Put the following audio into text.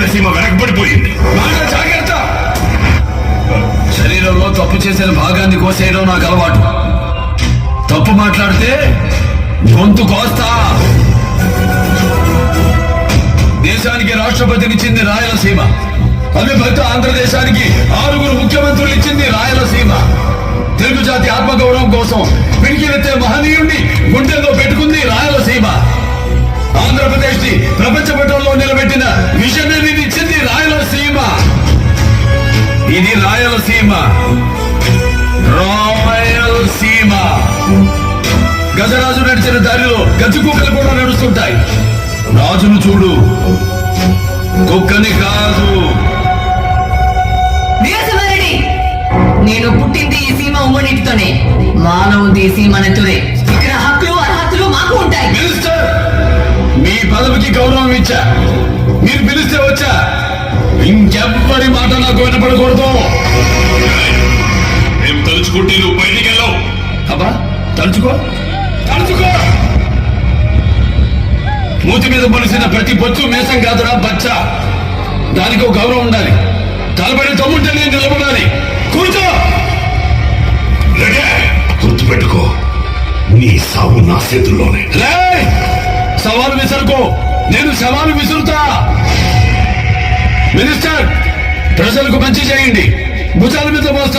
రాయలసీమ వెనకబడిపోయింది. జాగ్రత్త. శరీరంలో తప్పు చేసిన భాగాన్ని కోసేయడం నాకు అలవాటు. తప్పు మాట్లాడితే గొంతు కోస్తా. దేశానికి రాష్ట్రపతినిచ్చింది రాయలసీమ. అవిభక్త ఆంధ్రదేశానికి 6 ముఖ్యమంత్రులు ఇచ్చింది రాయలసీమ. తెలుగు జాతి ఆత్మగౌరవం కోసం పిడికిలెత్తే మహనీయుణ్ణి గుండెల్లో పెట్టుకుంది రాయలసీమ. ఆంధ్రప్రదేశ్ ని ప్రపంచ పటంలో నిలబెట్టిన విజనరీని ఇచ్చింది రాయలసీమ. ఇది రాయలసీమ. రాయలసీమ. గజరాజు నడిచిన దారిలో గజ కుక్కలు కూడా నడుస్తుంటాయి. రాజును చూడు, కుక్కని కాదు. నేను పుట్టింది ఈ సీమ ఉమ్మనీటితోనే. మానవుది ఈ సీమ నెత్తురే. ఇక్కడ హక్కులు అర్హతలు మాకు ఉంటాయి. మినిస్టర్, మీ పదవికి గౌరవం ఇచ్చా, మీరు పిలిస్తే వచ్చా. ఇంకెవ్వరి మాట నాకు వినపడకూడదు. మేము తలుచుకుంటే నువ్వు బయటికి వెళ్ళావు. అబ్బా, తలుచుకో తలుచుకో. మూతి మీద మొలిసిన ప్రతి బొచ్చు మేసం కాదురా బచ్చ. దానికి ఒక గౌరవం ఉండాలి. తలబడి తమ్ముంటే నేను నిలబడాలి. కూర్చో. గుర్తుపెట్టుకో, నీ సాగు నా చేతుల్లోనే. సవాలు విసరుకో, నేను సవాలు విసురుతా. మినిస్టర్, ప్రజలకు మంచి చేయండి. భుజాల మీద మోస్తారు.